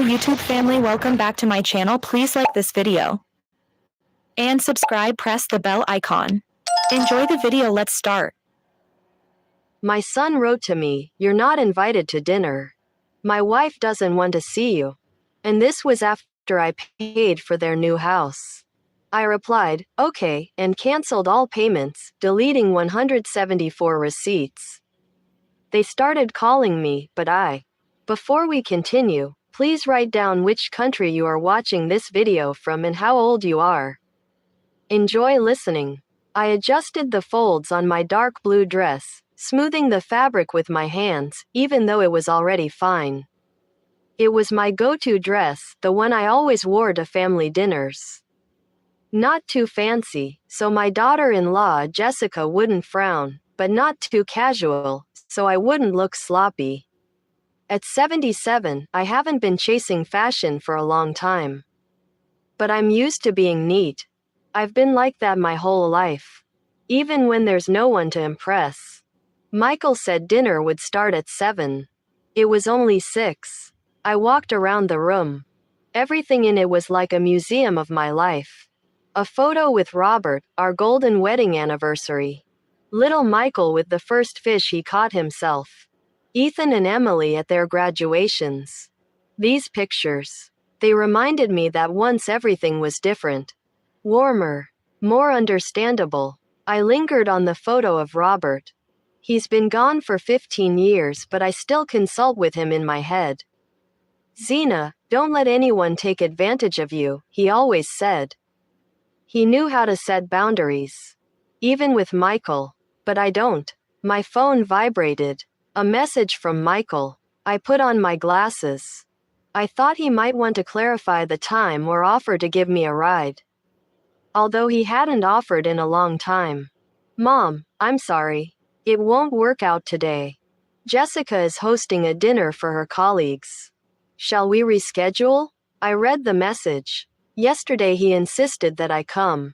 YouTube family, welcome back to my channel. Please like this video and subscribe, press the bell icon. Enjoy the video, let's start. My son wrote to me, "You're not invited to dinner. My wife doesn't want to see you." And this was after I paid for their new house. I replied, "Okay," and canceled all payments, deleting 174 receipts. They started calling me, but Before we continue, please write down which country you are watching this video from and how old you are. Enjoy listening. I adjusted the folds on my dark blue dress, smoothing the fabric with my hands, even though it was already fine. It was my go-to dress, the one I always wore to family dinners. Not too fancy, so my daughter-in-law Jessica wouldn't frown, but not too casual, so I wouldn't look sloppy. At 77, I haven't been chasing fashion for a long time. But I'm used to being neat. I've been like that my whole life. Even when there's no one to impress. Michael said dinner would start at 7. It was only 6. I walked around the room. Everything in it was like a museum of my life. A photo with Robert, our golden wedding anniversary. Little Michael with the first fish he caught himself. Ethan and Emily at their graduations. These pictures. They reminded me that once everything was different. Warmer. More understandable. I lingered on the photo of Robert. He's been gone for 15 years, but I still consult with him in my head. "Zena, don't let anyone take advantage of you," he always said. He knew how to set boundaries. Even with Michael. But I don't. My phone vibrated. A message from Michael. I put on my glasses. I thought he might want to clarify the time or offer to give me a ride. Although he hadn't offered in a long time. "Mom, I'm sorry. It won't work out today. Jessica is hosting a dinner for her colleagues. Shall we reschedule?" I read the message. Yesterday he insisted that I come.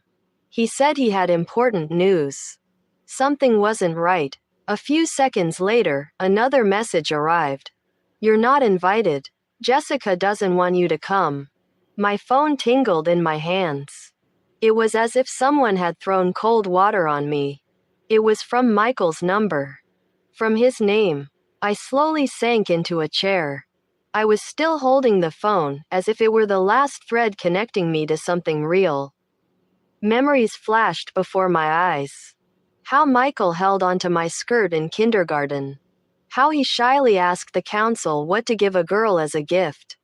He said he had important news. Something wasn't right. A few seconds later, another message arrived. "You're not invited. Jessica doesn't want you to come." My phone tingled in my hands. It was as if someone had thrown cold water on me. It was from Michael's number. From his name. I slowly sank into a chair. I was still holding the phone, as if it were the last thread connecting me to something real. Memories flashed before my eyes. How Michael held onto my skirt in kindergarten. How he shyly asked the council what to give a girl as a gift.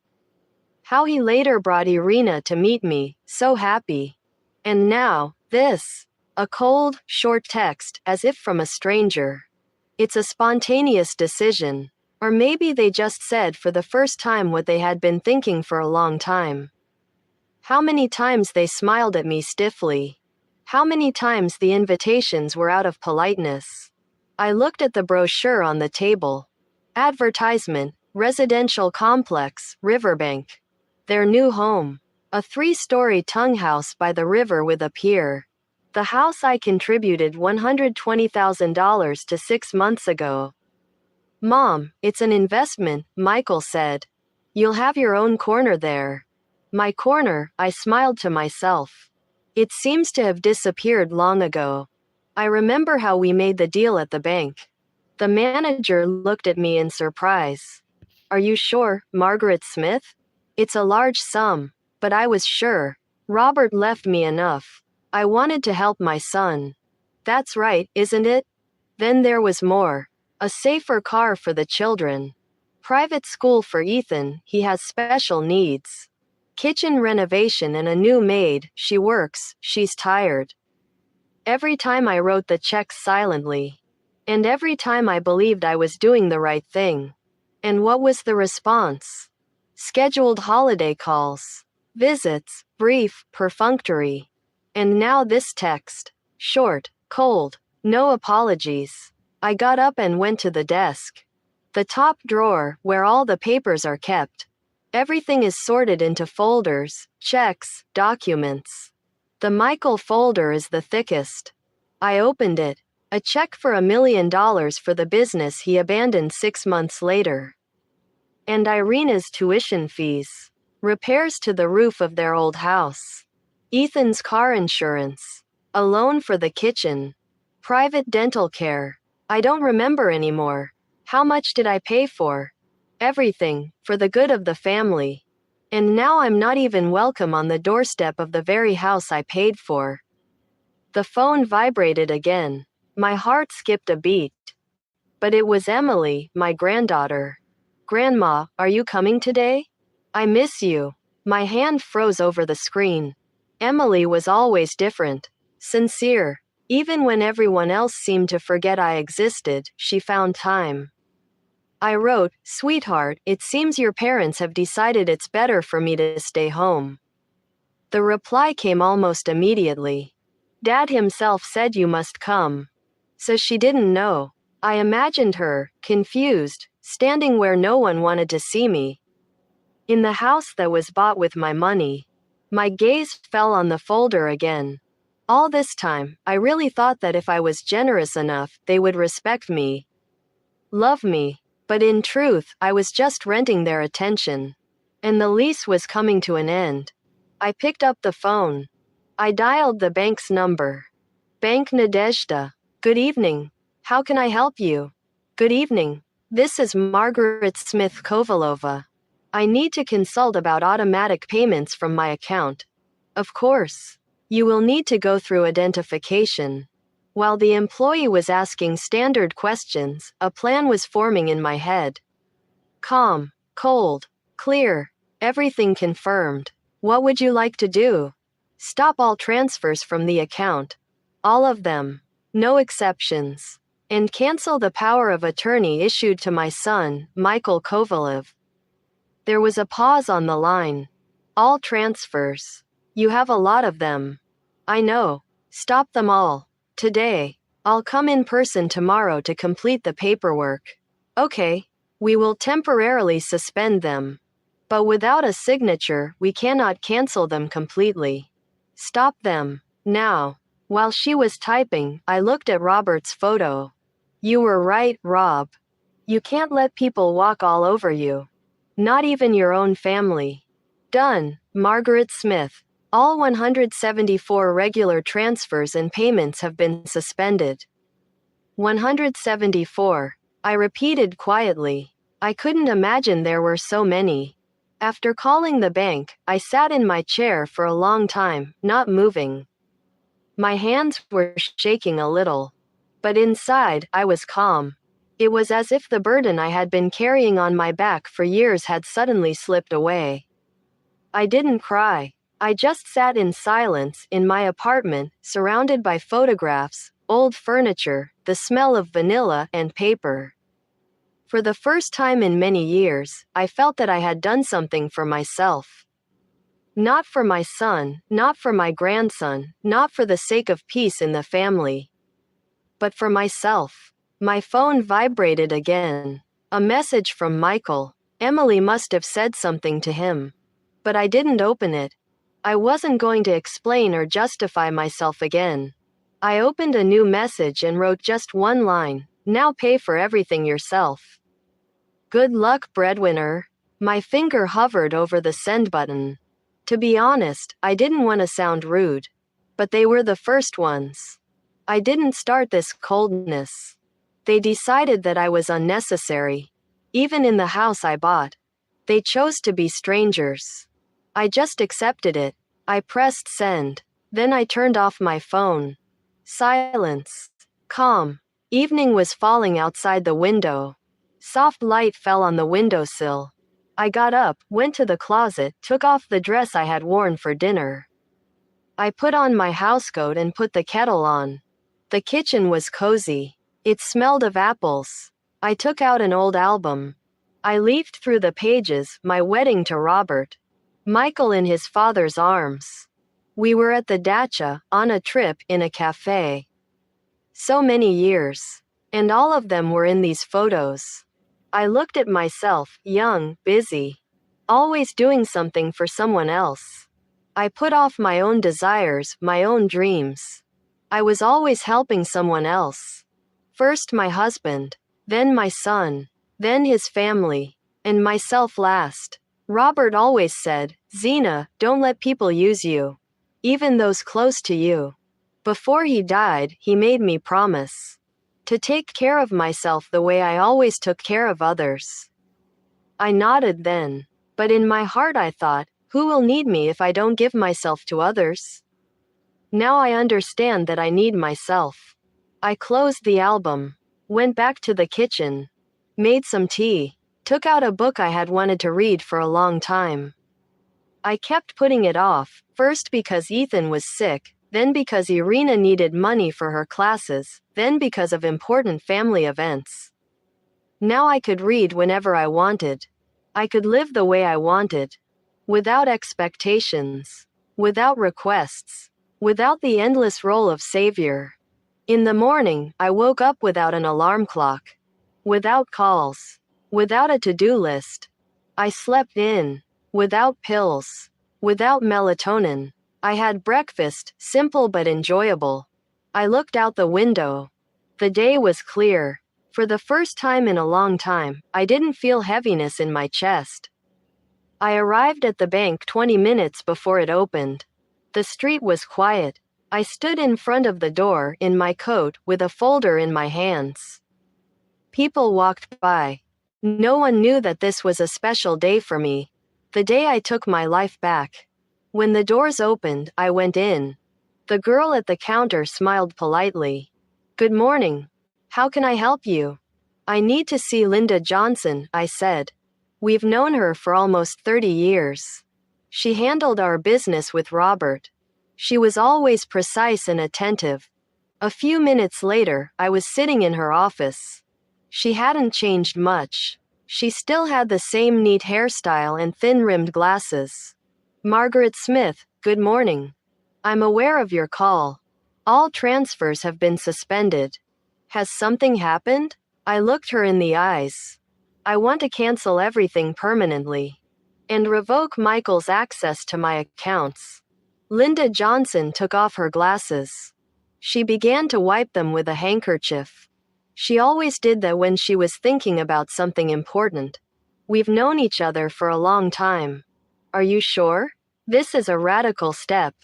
How he later brought Irina to meet me, so happy. And now, this. A cold, short text, as if from a stranger. It's a spontaneous decision. Or maybe they just said for the first time what they had been thinking for a long time. How many times they smiled at me stiffly. How many times the invitations were out of politeness. I looked at the brochure on the table. Advertisement, residential complex, Riverbank. Their new home. A 3-story tongue house by the river with a pier. The house I contributed $120,000 to 6 months ago. "Mom, it's an investment," Michael said. "You'll have your own corner there." My corner, I smiled to myself. It seems to have disappeared long ago. I remember how we made the deal at the bank. The manager looked at me in surprise. "Are you sure, Margaret Smith? It's a large sum." But I was sure. Robert left me enough. I wanted to help my son. That's right, isn't it? Then there was more. A safer car for the children. Private school for Ethan, he has special needs. Kitchen renovation and a new maid, she works, she's tired. Every time I wrote the checks silently. And every time I believed I was doing the right thing. And what was the response? Scheduled holiday calls. Visits, brief, perfunctory. And now this text. Short, cold, no apologies. I got up and went to the desk. The top drawer, where all the papers are kept. Everything is sorted into folders, checks, documents. The Michael folder is the thickest. I opened it. A check for $1 million for the business he abandoned 6 months later. And Irina's tuition fees. Repairs to the roof of their old house. Ethan's car insurance. A loan for the kitchen. Private dental care. I don't remember anymore. How much did I pay for? Everything, for the good of the family. And now I'm not even welcome on the doorstep of the very house I paid for. The phone vibrated again. My heart skipped a beat. But it was Emily, my granddaughter. Grandma, are you coming today? I miss you. My hand froze over the screen. Emily was always different. Sincere. Even when everyone else seemed to forget I existed, she found time. I wrote, "Sweetheart, it seems your parents have decided it's better for me to stay home." The reply came almost immediately. Dad himself said you must come. So she didn't know. I imagined her, confused, standing where no one wanted to see me. In the house that was bought with my money. My gaze fell on the folder again. All this time, I really thought that if I was generous enough, they would respect me. Love me. But in truth, I was just renting their attention. And the lease was coming to an end. I picked up the phone. I dialed the bank's number. Bank Nadezhda. Good evening. How can I help you? Good evening. This is Margaret Smith Kovalova. I need to consult about automatic payments from my account. Of course. You will need to go through identification. While the employee was asking standard questions, a plan was forming in my head. Calm, cold, clear, everything confirmed. What would you like to do? Stop all transfers from the account. All of them. No exceptions. And cancel the power of attorney issued to my son, Michael Kovalev. There was a pause on the line. All transfers. You have a lot of them. I know. Stop them all. Today. I'll come in person tomorrow to complete the paperwork. Okay. We will temporarily suspend them. But without a signature, we cannot cancel them completely. Stop them. Now. While she was typing, I looked at Robert's photo. You were right, Rob. You can't let people walk all over you. Not even your own family. Done. Margaret Smith. All 174 regular transfers and payments have been suspended. 174. I repeated quietly. I couldn't imagine there were so many. After calling the bank, I sat in my chair for a long time, not moving. My hands were shaking a little. But inside, I was calm. It was as if the burden I had been carrying on my back for years had suddenly slipped away. I didn't cry. I just sat in silence in my apartment, surrounded by photographs, old furniture, the smell of vanilla and paper. For the first time in many years, I felt that I had done something for myself. Not for my son, not for my grandson, not for the sake of peace in the family. But for myself. My phone vibrated again. A message from Michael. Emily must have said something to him. But I didn't open it. I wasn't going to explain or justify myself again. I opened a new message and wrote just one line. Now pay for everything yourself. Good luck, breadwinner. My finger hovered over the send button. To be honest, I didn't want to sound rude. But they were the first ones. I didn't start this coldness. They decided that I was unnecessary. Even in the house I bought. They chose to be strangers. I just accepted it. I pressed send. Then I turned off my phone. Silence. Calm. Evening was falling outside the window. Soft light fell on the windowsill. I got up, went to the closet, took off the dress I had worn for dinner. I put on my housecoat and put the kettle on. The kitchen was cozy. It smelled of apples. I took out an old album. I leafed through the pages, my wedding to Robert. Michael in his father's arms. We were at the dacha, on a trip, in a cafe. So many years. And all of them were in these photos. I looked at myself, young, busy. Always doing something for someone else. I put off my own desires, my own dreams. I was always helping someone else. First my husband. Then my son. Then his family. and myself last. Robert always said, "Zena, don't let people use you, even those close to you." Before he died, he made me promise to take care of myself the way I always took care of others. I nodded then, but in my heart I thought, who will need me if I don't give myself to others? Now I understand that I need myself. I closed the album, went back to the kitchen, made some tea, took out a book I had wanted to read for a long time. I kept putting it off, first because Ethan was sick, then because Irina needed money for her classes, then because of important family events. Now I could read whenever I wanted. I could live the way I wanted, without expectations, without requests, without the endless role of savior. In the morning, I woke up without an alarm clock, without calls, without a to-do list. I slept in, without pills, without melatonin. I had breakfast, simple but enjoyable. I looked out the window. The day was clear. For the first time in a long time, I didn't feel heaviness in my chest. I arrived at the bank 20 minutes before it opened. The street was quiet. I stood in front of the door, in my coat, with a folder in my hands. People walked by. No one knew that this was a special day for me. The day I took my life back. When the doors opened, I went in. The girl at the counter smiled politely. "Good morning. How can I help you?" "I need to see Linda Johnson," I said. "We've known her for almost 30 years. She handled our business with Robert. She was always precise and attentive." A few minutes later, I was sitting in her office. She hadn't changed much. She still had the same neat hairstyle and thin-rimmed glasses. "Margaret Smith, good morning. I'm aware of your call. All transfers have been suspended. Has something happened?" I looked her in the eyes. "I want to cancel everything permanently and revoke Michael's access to my accounts." Linda Johnson took off her glasses. She began to wipe them with a handkerchief. She always did that when she was thinking about something important. "We've known each other for a long time. Are you sure? This is a radical step."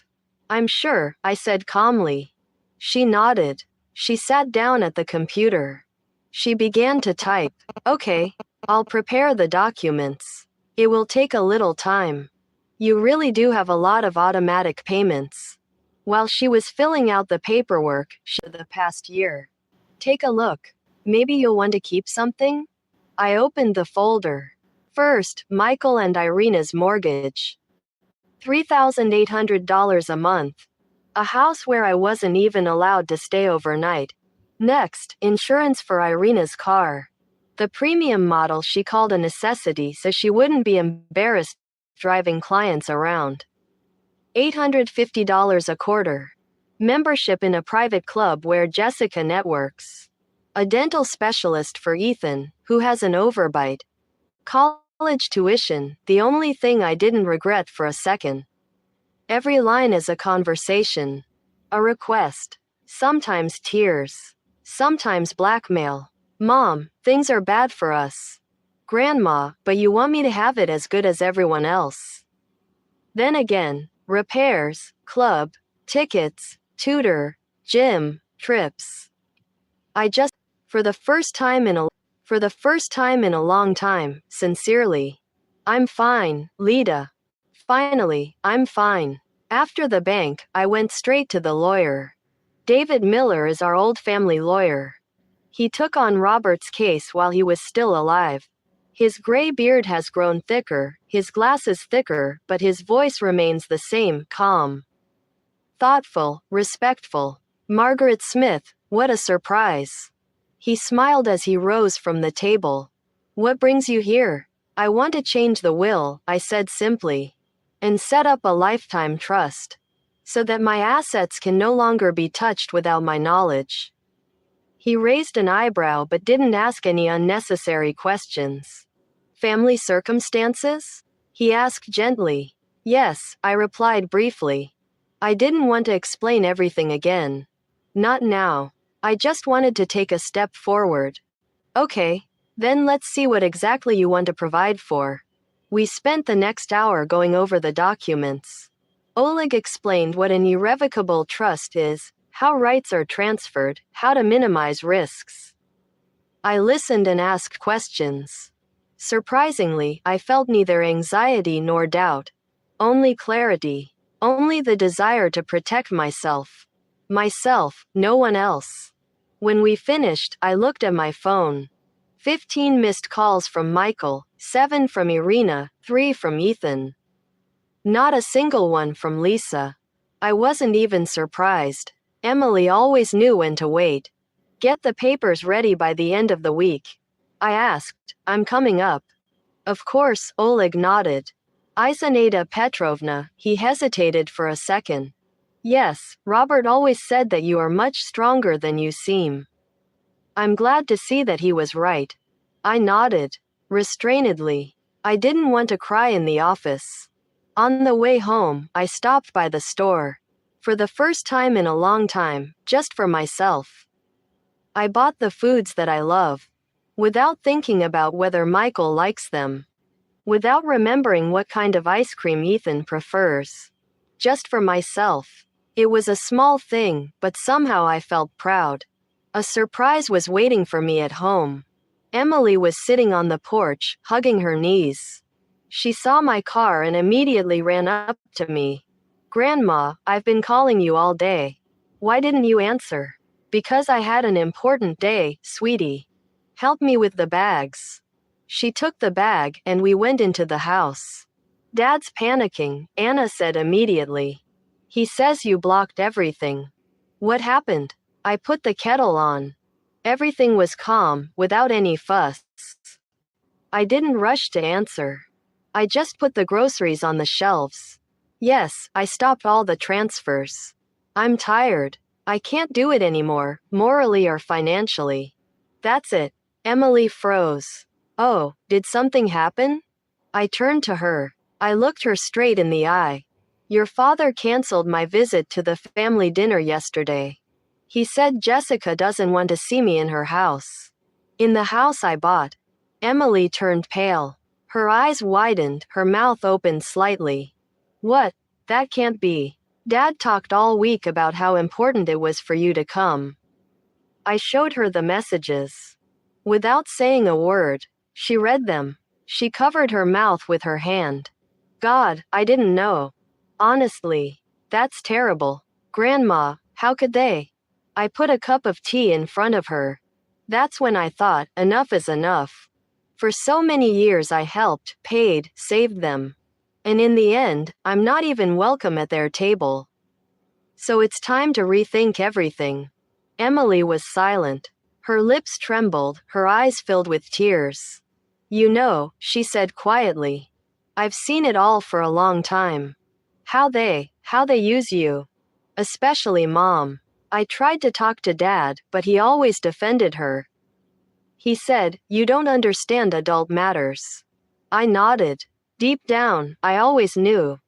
"I'm sure," I said calmly. She nodded. She sat down at the computer. She began to type. "Okay, I'll prepare the documents. It will take a little time. You really do have a lot of automatic payments." While she was filling out the paperwork, the past year. "Take a look. Maybe you'll want to keep something?" I opened the folder. First, Michael and Irina's mortgage. $3,800 a month. A house where I wasn't even allowed to stay overnight. Next, insurance for Irina's car. The premium model she called a necessity so she wouldn't be embarrassed driving clients around. $850 a quarter. Membership in a private club where Jessica networks. A dental specialist for Ethan, who has an overbite. College tuition, the only thing I didn't regret for a second. Every line is a conversation. A request. Sometimes tears. Sometimes blackmail. "Mom, things are bad for us." "Grandma, but you want me to have it as good as everyone else." Then again, repairs, club, tickets, tutor, gym, trips. I just, for the first time in a long time, sincerely. "I'm fine, Lita. Finally, I'm fine." After the bank, I went straight to the lawyer. David Miller is our old family lawyer. He took on Robert's case while he was still alive. His gray beard has grown thicker, his glasses thicker, but his voice remains the same, calm, thoughtful, respectful. "Margaret Smith, what a surprise." He smiled as he rose from the table. "What brings you here?" "I want to change the will," I said simply, "and set up a lifetime trust, so that my assets can no longer be touched without my knowledge." He raised an eyebrow but didn't ask any unnecessary questions. "Family circumstances?" he asked gently. "Yes," I replied briefly. I didn't want to explain everything again. Not now. I just wanted to take a step forward. "Okay. Then let's see what exactly you want to provide for. We spent the next hour going over the documents. Oleg explained what an irrevocable trust is, how rights are transferred, how to minimize risks. I listened and asked questions. Surprisingly, I felt neither anxiety nor doubt. Only clarity. Only the desire to protect myself. Myself, no one else. When we finished, I looked at my phone. 15 missed calls from Michael, 7 from Irina, 3 from Ethan. Not a single one from Lisa. I wasn't even surprised. Emily always knew when to wait. Get the papers ready by the end of the week. I asked, I'm coming up. Of course, Oleg nodded. Isaneta Petrovna, he hesitated for a second. Yes, Robert always said that you are much stronger than you seem. I'm glad to see that he was right. I nodded. Restrainedly. I didn't want to cry in the office. On the way home, I stopped by the store. For the first time in a long time, just for myself. I bought the foods that I love. Without thinking about whether Michael likes them. Without remembering what kind of ice cream Ethan prefers. Just for myself. It was a small thing, but somehow I felt proud. A surprise was waiting for me at home. Emily was sitting on the porch, hugging her knees. She saw my car and immediately ran up to me. Grandma, I've been calling you all day. Why didn't you answer? Because I had an important day, sweetie. Help me with the bags. She took the bag and we went into the house. Dad's panicking, Anna said immediately. He says you blocked everything. What happened? I put the kettle on. Everything was calm, without any fuss. I didn't rush to answer. I just put the groceries on the shelves. Yes, I stopped all the transfers. I'm tired. I can't do it anymore, morally or financially. That's it. Emily froze. Oh, did something happen? I turned to her. I looked her straight in the eye. Your father canceled my visit to the family dinner yesterday. He said Jessica doesn't want to see me in her house. In the house I bought. Emily turned pale. Her eyes widened, her mouth opened slightly. What? That can't be. Dad talked all week about how important it was for you to come. I showed her the messages. Without saying a word, she read them. She covered her mouth with her hand. God, I didn't know. Honestly, that's terrible. Grandma, how could they? I put a cup of tea in front of her. That's when I thought, enough is enough. For so many years I helped, paid, saved them. And in the end, I'm not even welcome at their table. So it's time to rethink everything. Emily was silent. Her lips trembled, her eyes filled with tears. You know, she said quietly. I've seen it all for a long time. How they use you. Especially Mom. I tried to talk to Dad, but he always defended her. He said, you don't understand adult matters. I nodded. Deep down, I always knew.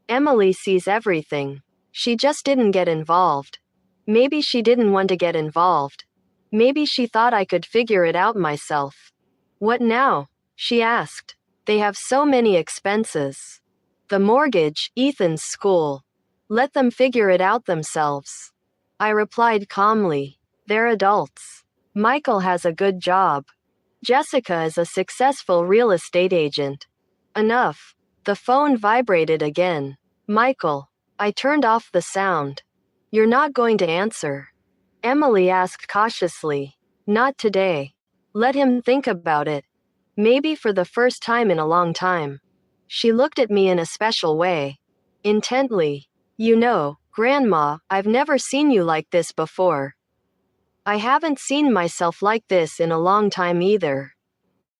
Emily sees everything. She just didn't get involved. Maybe she didn't want to get involved. Maybe she thought I could figure it out myself. What now? She asked. They have so many expenses. The mortgage, Ethan's school. Let them figure it out themselves. I replied calmly. They're adults. Michael has a good job. Jessica is a successful real estate agent. Enough. The phone vibrated again. Michael. I turned off the sound. You're not going to answer. Emily asked cautiously. Not today. Let him think about it. Maybe for the first time in a long time. She looked at me in a special way. Intently. You know, Grandma, I've never seen you like this before. I haven't seen myself like this in a long time either.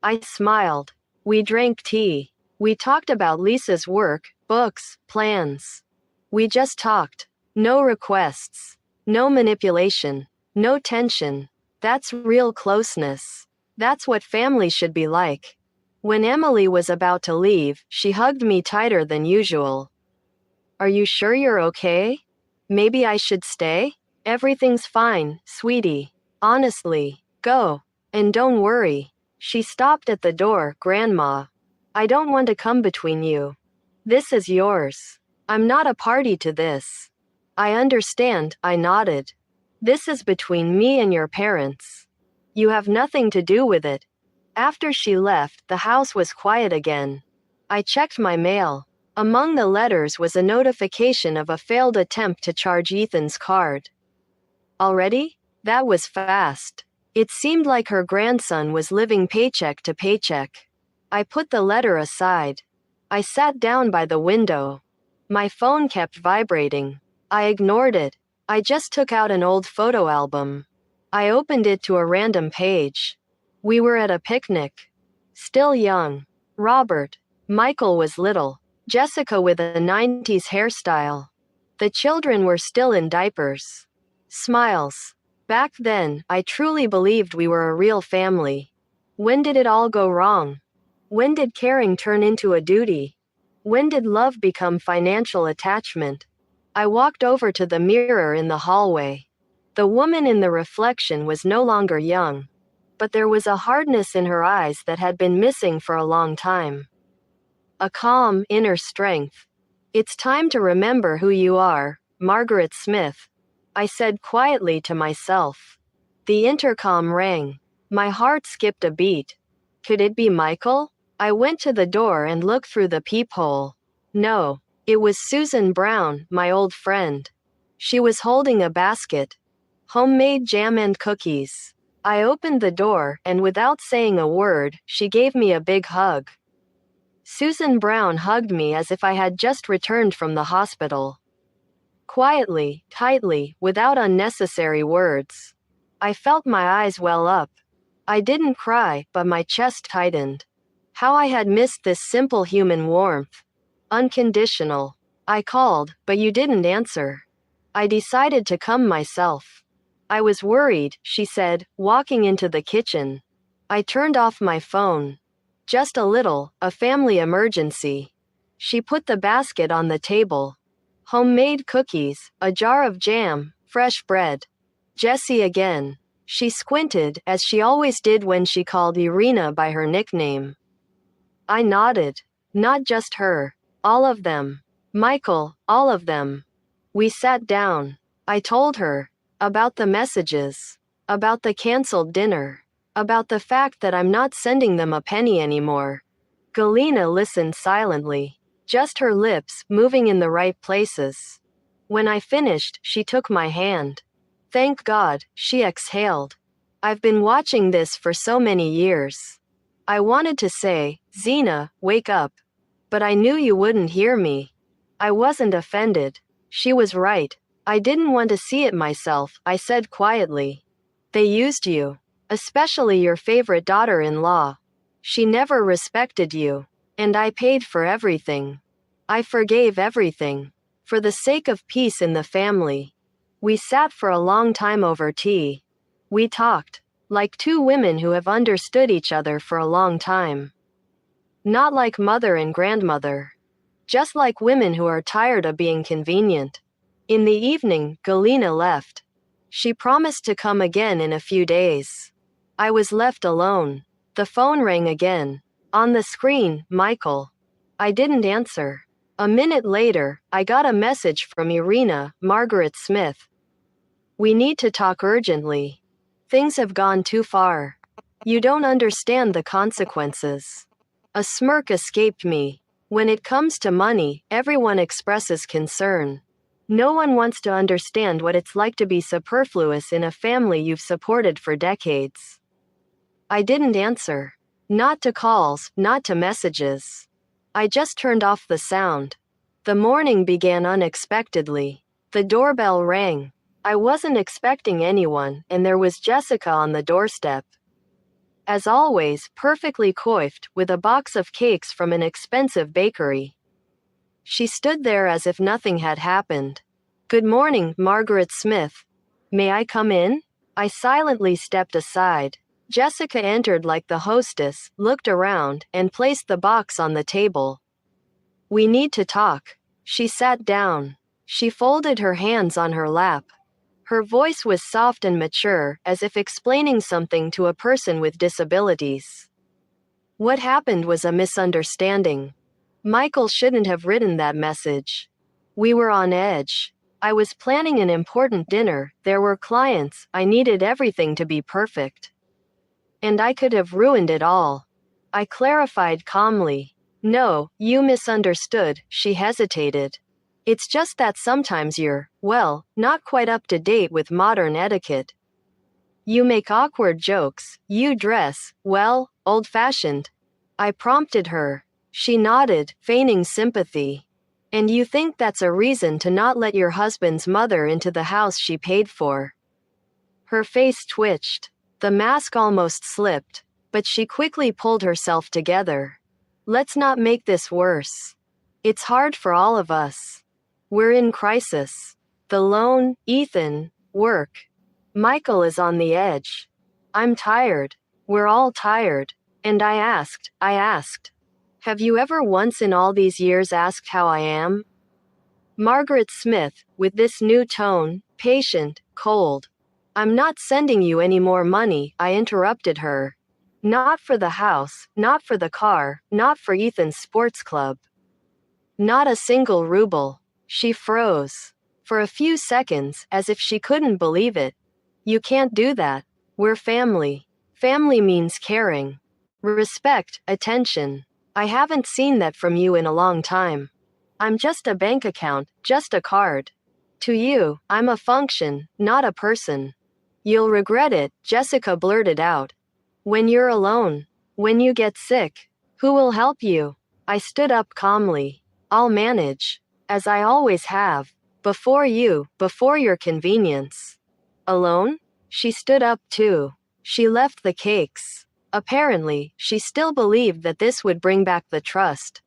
I smiled. We drank tea. We talked about Lisa's work, books, plans. We just talked. No requests. No manipulation. No tension. That's real closeness. That's what family should be like. When Emily was about to leave, she hugged me tighter than usual. Are you sure you're okay? Maybe I should stay? Everything's fine, sweetie. Honestly, go. And don't worry. She stopped at the door. Grandma, I don't want to come between you. This is yours. I'm not a party to this. I understand, I nodded. This is between me and your parents. You have nothing to do with it. After she left, the house was quiet again. I checked my mail. Among the letters was a notification of a failed attempt to charge Ethan's card. Already? That was fast. It seemed like her grandson was living paycheck to paycheck. I put the letter aside. I sat down by the window. My phone kept vibrating. I ignored it. I just took out an old photo album. I opened it to a random page. We were at a picnic. Still young. Robert. Michael was little. Jessica with a 90s hairstyle. The children were still in diapers. Smiles. Back then, I truly believed we were a real family. When did it all go wrong? When did caring turn into a duty? When did love become financial attachment? I walked over to the mirror in the hallway. The woman in the reflection was no longer young, but there was a hardness in her eyes that had been missing for a long time. A calm, inner strength. It's time to remember who you are, Margaret Smith, I said quietly to myself. The intercom rang. My heart skipped a beat. Could it be Michael? I went to the door and looked through the peephole. No, it was Susan Brown, my old friend. She was holding a basket. Homemade jam and cookies. I opened the door, and without saying a word, she gave me a big hug. Susan Brown hugged me as if I had just returned from the hospital. Quietly, tightly, without unnecessary words. I felt my eyes well up. I didn't cry, but my chest tightened. How I had missed this simple human warmth. Unconditional. I called, but you didn't answer. I decided to come myself. I was worried, she said, walking into the kitchen. I turned off my phone. Just a little, a family emergency. She put the basket on the table. Homemade cookies, a jar of jam, fresh bread. Jessie again. She squinted, as she always did when she called Irina by her nickname. I nodded. Not just her. All of them. Michael, all of them. We sat down. I told her. About the messages. About the canceled dinner. About the fact that I'm not sending them a penny anymore. Galina listened silently. Just her lips, moving in the right places. When I finished, she took my hand. Thank God, she exhaled. I've been watching this for so many years. I wanted to say, Zena, wake up. But I knew you wouldn't hear me. I wasn't offended. She was right. I didn't want to see it myself, I said quietly. They used you. Especially your favorite daughter-in-law. She never respected you. And I paid for everything. I forgave everything. For the sake of peace in the family. We sat for a long time over tea. We talked. Like two women who have understood each other for a long time. Not like mother and grandmother. Just like women who are tired of being convenient. In the evening, Galina left. She promised to come again in a few days. I was left alone. The phone rang again. On the screen, Michael. I didn't answer. A minute later, I got a message from Irina, Margaret Smith. We need to talk urgently. Things have gone too far. You don't understand the consequences. A smirk escaped me. When it comes to money, everyone expresses concern. No one wants to understand what it's like to be superfluous in a family you've supported for decades. I didn't answer. Not to calls, not to messages. I just turned off the sound. The morning began unexpectedly. The doorbell rang. I wasn't expecting anyone, and there was Jessica on the doorstep. As always, perfectly coiffed, with a box of cakes from an expensive bakery. She stood there as if nothing had happened. Good morning, Margaret Smith. May I come in? I silently stepped aside. Jessica entered like the hostess, looked around, and placed the box on the table. We need to talk. She sat down. She folded her hands on her lap. Her voice was soft and mature, as if explaining something to a person with disabilities. What happened was a misunderstanding. Michael shouldn't have written that message. We were on edge. I was planning an important dinner, there were clients, I needed everything to be perfect. And I could have ruined it all. I clarified calmly. No, you misunderstood, she hesitated. It's just that sometimes you're, well, not quite up to date with modern etiquette. You make awkward jokes, you dress, well, old-fashioned. I prompted her. She nodded, feigning sympathy. And you think that's a reason to not let your husband's mother into the house she paid for? Her face twitched. The mask almost slipped, but she quickly pulled herself together. Let's not make this worse. It's hard for all of us. We're in crisis. The loan, Ethan, work. Michael is on the edge. I'm tired. We're all tired. And I asked, have you ever once in all these years asked how I am? Margaret Smith, with this new tone, patient, cold. I'm not sending you any more money, I interrupted her. Not for the house, not for the car, not for Ethan's sports club. Not a single ruble. She froze. For a few seconds, as if she couldn't believe it. You can't do that. We're family. Family means caring. Respect, attention. I haven't seen that from you in a long time. I'm just a bank account, just a card. To you, I'm a function, not a person. You'll regret it, Jessica blurted out. When you're alone. When you get sick. Who will help you? I stood up calmly. I'll manage. As I always have. Before you, before your convenience. Alone? She stood up too. She left the cakes. Apparently, she still believed that this would bring back the trust.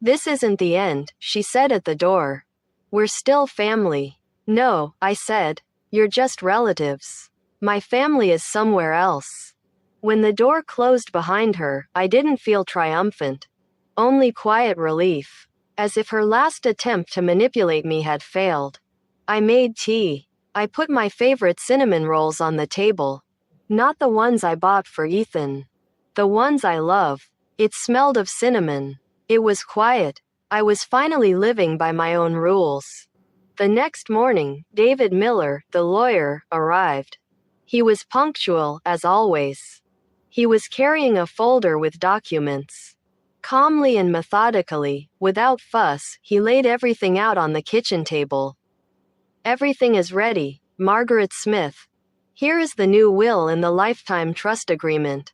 This isn't the end, she said at the door. We're still family. No, I said. You're just relatives. My family is somewhere else. When the door closed behind her, I didn't feel triumphant. Only quiet relief. As if her last attempt to manipulate me had failed. I made tea. I put my favorite cinnamon rolls on the table. Not the ones I bought for Ethan. The ones I love. It smelled of cinnamon. It was quiet. I was finally living by my own rules. The next morning, David Miller, the lawyer, arrived. He was punctual, as always. He was carrying a folder with documents. Calmly and methodically, without fuss, he laid everything out on the kitchen table. Everything is ready, Margaret Smith. Here is the new will and the lifetime trust agreement.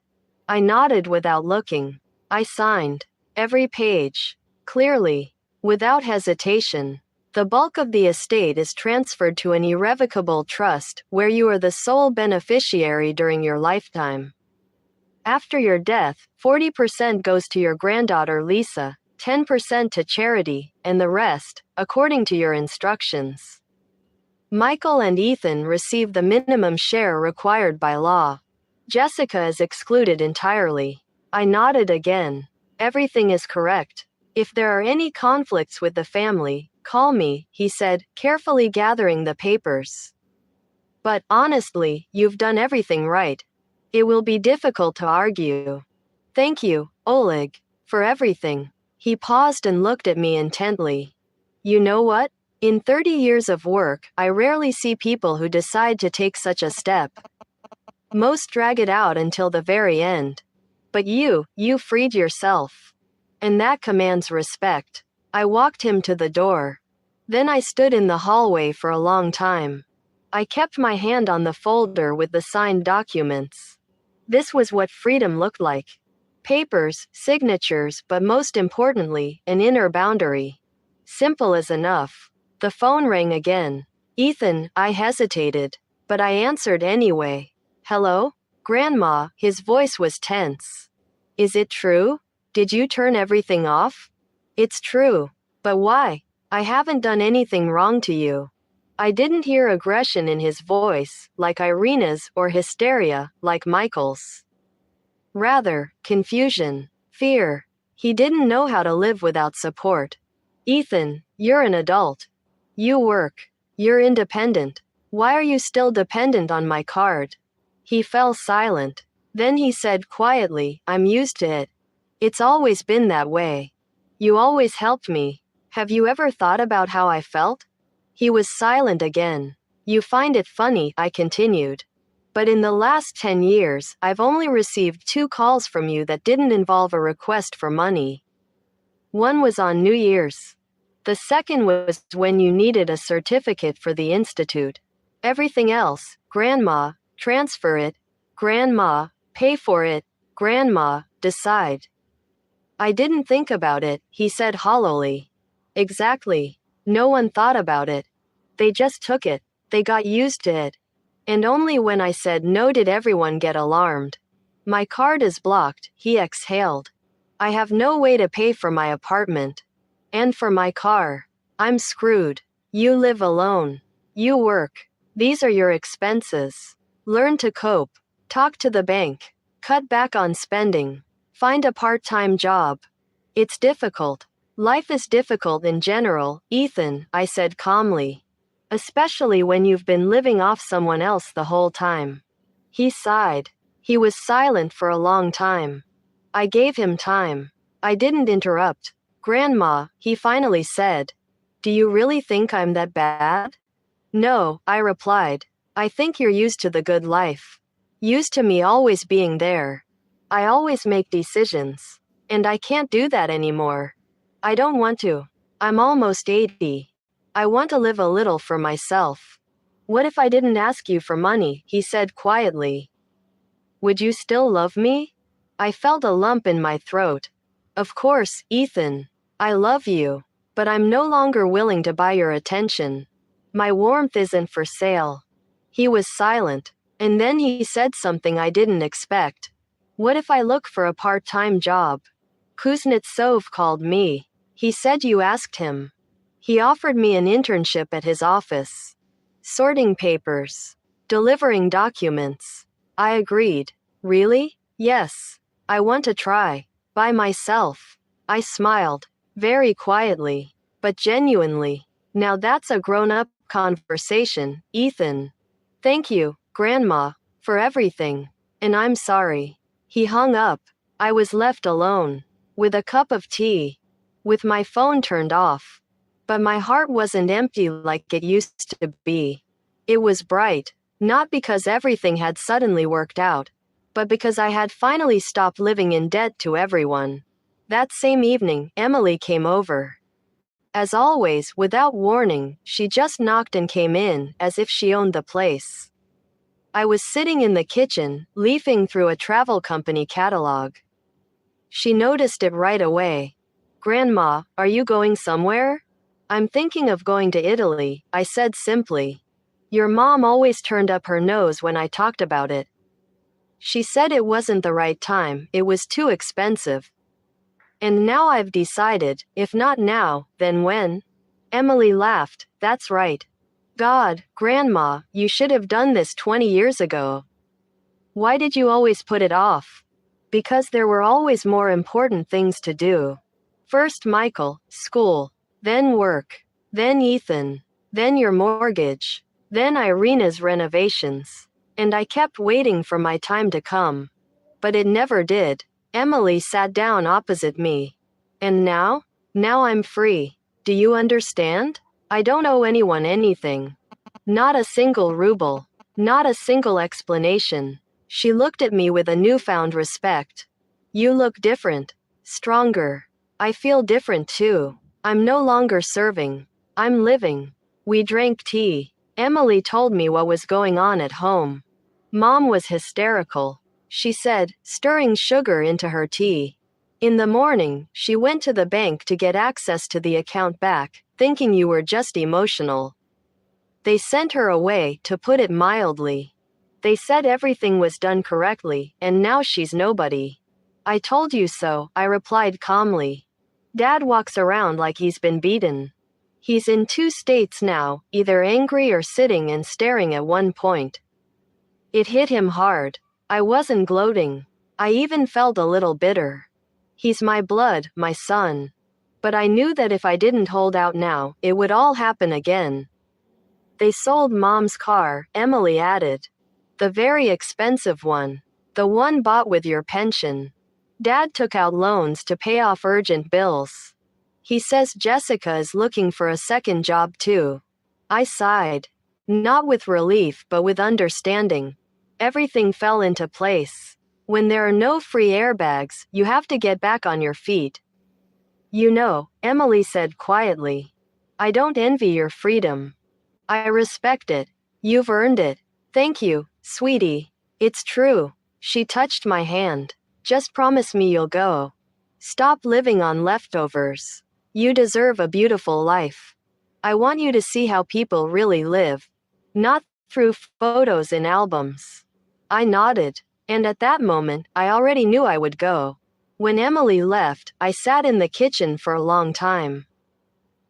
I nodded without looking. I signed. Every page. Clearly. Without hesitation. The bulk of the estate is transferred to an irrevocable trust, where you are the sole beneficiary during your lifetime. After your death, 40% goes to your granddaughter Lisa, 10% to charity, and the rest, according to your instructions. Michael and Ethan receive the minimum share required by law. Jessica is excluded entirely. I nodded again. Everything is correct. If there are any conflicts with the family, call me, he said, carefully gathering the papers. But, honestly, you've done everything right. It will be difficult to argue. Thank you, Oleg, for everything. He paused and looked at me intently. You know what? In 30 years of work, I rarely see people who decide to take such a step. Most drag it out until the very end. But you freed yourself. And that commands respect. I walked him to the door. Then I stood in the hallway for a long time. I kept my hand on the folder with the signed documents. This was what freedom looked like. Papers, signatures, but most importantly, an inner boundary. Simple as enough. The phone rang again. Ethan, I hesitated. But I answered anyway. Hello? Grandma, his voice was tense. Is it true? Did you turn everything off? It's true. But why? I haven't done anything wrong to you. I didn't hear aggression in his voice, like Irina's, or hysteria, like Michael's. Rather, confusion, fear. He didn't know how to live without support. Ethan, you're an adult. You work. You're independent. Why are you still dependent on my card? He fell silent. Then he said quietly, I'm used to it. It's always been that way. You always helped me. Have you ever thought about how I felt? He was silent again. You find it funny, I continued. But in the last 10 years, I've only received 2 calls from you that didn't involve a request for money. One was on New Year's. The second was when you needed a certificate for the institute. Everything else, Grandma, transfer it, Grandma, pay for it, Grandma, decide. I didn't think about it, he said hollowly. Exactly. No one thought about it. They just took it. They got used to it. And only when I said no did everyone get alarmed. My card is blocked, he exhaled. I have no way to pay for my apartment. And for my car. I'm screwed. You live alone. You work. These are your expenses. Learn to cope. Talk to the bank. Cut back on spending. Find a part-time job. It's difficult. Life is difficult in general, Ethan, I said calmly. Especially when you've been living off someone else the whole time. He sighed. He was silent for a long time. I gave him time. I didn't interrupt. Grandma, he finally said. Do you really think I'm that bad? No, I replied. I think you're used to the good life. Used to me always being there. I always make decisions. And I can't do that anymore. I don't want to. I'm almost 80. I want to live a little for myself. What if I didn't ask you for money? He said quietly. Would you still love me? I felt a lump in my throat. Of course, Ethan. I love you. But I'm no longer willing to buy your attention. My warmth isn't for sale. He was silent. And then he said something I didn't expect. What if I look for a part-time job? Kuznetsov called me. He said you asked him. He offered me an internship at his office. Sorting papers. Delivering documents. I agreed. Really? Yes. I want to try. By myself. I smiled. Very quietly. But genuinely. Now that's a grown-up conversation, Ethan. Thank you, Grandma, for everything. And I'm sorry. He hung up. I was left alone. With a cup of tea. With my phone turned off. But my heart wasn't empty like it used to be. It was bright. Not because everything had suddenly worked out. But because I had finally stopped living in debt to everyone. That same evening, Emily came over. As always, without warning, she just knocked and came in, as if she owned the place. I was sitting in the kitchen, leafing through a travel company catalog. She noticed it right away. Grandma, are you going somewhere? I'm thinking of going to Italy, I said simply. Your mom always turned up her nose when I talked about it. She said it wasn't the right time, it was too expensive. And now I've decided, if not now, then when? Emily laughed, that's right. God, Grandma, you should have done this 20 years ago. Why did you always put it off? Because there were always more important things to do. First Michael, school, then work, then Ethan, then your mortgage, then Irina's renovations. And I kept waiting for my time to come. But it never did. Emily sat down opposite me. And now? Now I'm free. Do you understand? I don't owe anyone anything. Not a single ruble. Not a single explanation. She looked at me with a newfound respect. You look different. Stronger. I feel different too. I'm no longer serving. I'm living. We drank tea. Emily told me what was going on at home. Mom was hysterical. She said, stirring sugar into her tea. In the morning, she went to the bank to get access to the account back, thinking you were just emotional. They sent her away, to put it mildly. They said everything was done correctly, and now she's nobody. I told you so, I replied calmly. Dad walks around like he's been beaten. He's in 2 states now, either angry or sitting and staring at one point. It hit him hard. I wasn't gloating. I even felt a little bitter. He's my blood, my son. But I knew that if I didn't hold out now, it would all happen again. They sold Mom's car, Emily added. The very expensive one. The one bought with your pension. Dad took out loans to pay off urgent bills. He says Jessica is looking for a second job too. I sighed. Not with relief but with understanding. Everything fell into place. When there are no free airbags, you have to get back on your feet. You know, Emily said quietly. I don't envy your freedom. I respect it. You've earned it. Thank you, sweetie. It's true. She touched my hand. Just promise me you'll go. Stop living on leftovers. You deserve a beautiful life. I want you to see how people really live. Not through photos in albums. I nodded, and at that moment, I already knew I would go. When Emily left, I sat in the kitchen for a long time.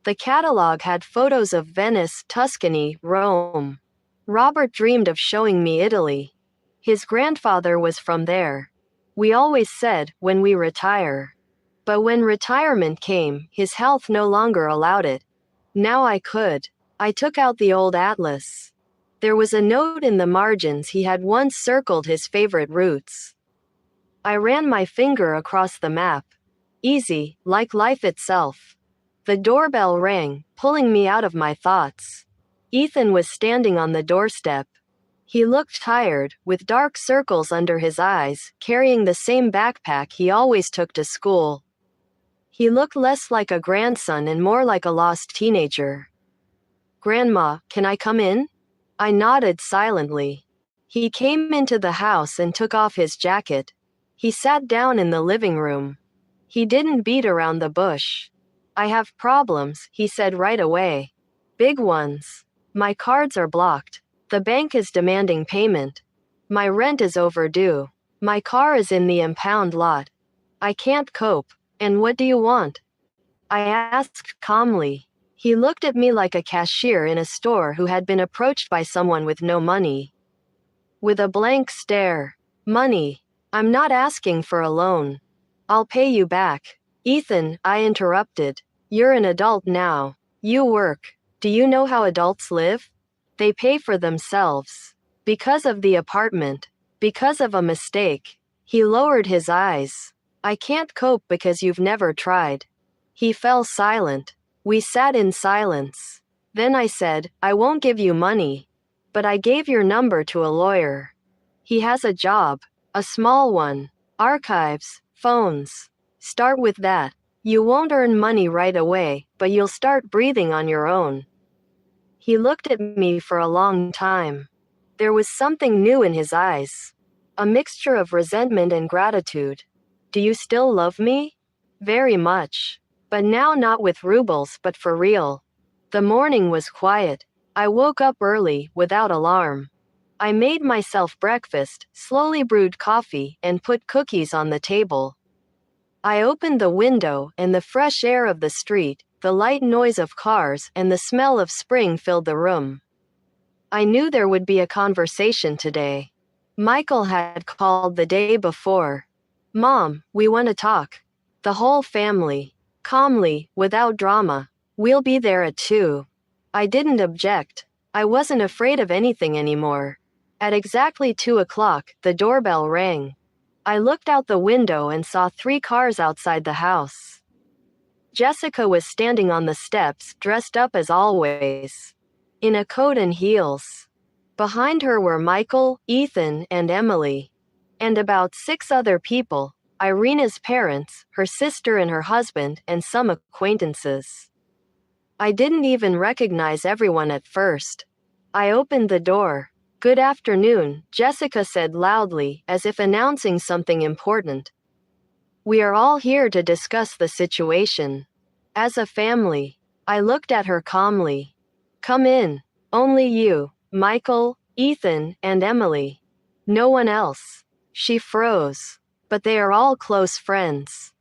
The catalog had photos of Venice, Tuscany, Rome. Robert dreamed of showing me Italy. His grandfather was from there. We always said, when we retire. But when retirement came, his health no longer allowed it. Now I could. I took out the old atlas. There was a note in the margins. He had once circled his favorite routes. I ran my finger across the map. Easy, like life itself. The doorbell rang, pulling me out of my thoughts. Ethan was standing on the doorstep. He looked tired, with dark circles under his eyes, carrying the same backpack he always took to school. He looked less like a grandson and more like a lost teenager. Grandma, can I come in? I nodded silently. He came into the house and took off his jacket. He sat down in the living room. He didn't beat around the bush. I have problems, he said right away. Big ones. My cards are blocked. The bank is demanding payment. My rent is overdue. My car is in the impound lot. I can't cope. And what do you want? I asked calmly. He looked at me like a cashier in a store who had been approached by someone with no money. With a blank stare. Money. I'm not asking for a loan. I'll pay you back. Ethan, I interrupted. You're an adult now. You work. Do you know how adults live? They pay for themselves. Because of the apartment. Because of a mistake. He lowered his eyes. I can't cope because you've never tried. He fell silent. We sat in silence. Then I said, I won't give you money. But I gave your number to a lawyer. He has a job. A small one. Archives. Phones. Start with that. You won't earn money right away, but you'll start breathing on your own. He looked at me for a long time. There was something new in his eyes. A mixture of resentment and gratitude. Do you still love me? Very much. But now not with rubles but for real. The morning was quiet. I woke up early, without alarm. I made myself breakfast, slowly brewed coffee, and put cookies on the table. I opened the window, and the fresh air of the street, the light noise of cars, and the smell of spring filled the room. I knew there would be a conversation today. Michael had called the day before. Mom, we want to talk. The whole family. Calmly, without drama. We'll be there at 2. I didn't object. I wasn't afraid of anything anymore. At exactly 2 o'clock, the doorbell rang. I looked out the window and saw 3 cars outside the house. Jessica was standing on the steps, dressed up as always. In a coat and heels. Behind her were Michael, Ethan, and Emily. And about 6 other people, Irina's parents, her sister and her husband, and some acquaintances. I didn't even recognize everyone at first. I opened the door. Good afternoon, Jessica said loudly, as if announcing something important. We are all here to discuss the situation. As a family. I looked at her calmly. Come in. Only you, Michael, Ethan, and Emily. No one else. She froze. But they are all close friends.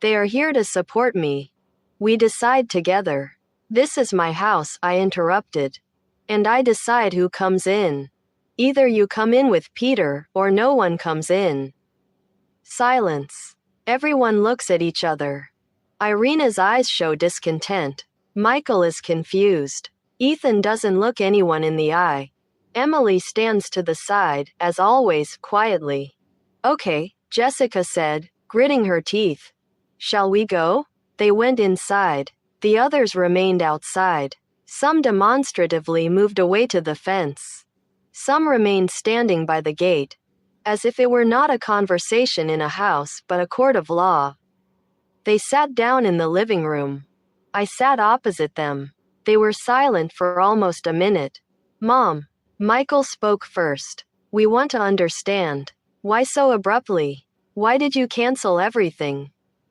They are here to support me. We decide together. This is my house, I interrupted. And I decide who comes in. Either you come in with Peter, or no one comes in. Silence. Everyone looks at each other. Irina's eyes show discontent. Michael is confused. Ethan doesn't look anyone in the eye. Emily stands to the side, as always, quietly. Okay, Jessica said, gritting her teeth. Shall we go? They went inside. The others remained outside. Some demonstratively moved away to the fence. Some remained standing by the gate, as if it were not a conversation in a house but a court of law. They sat down in the living room. I sat opposite them. They were silent for almost a minute. Mom, Michael spoke first. We want to understand. Why so abruptly? Why did you cancel everything?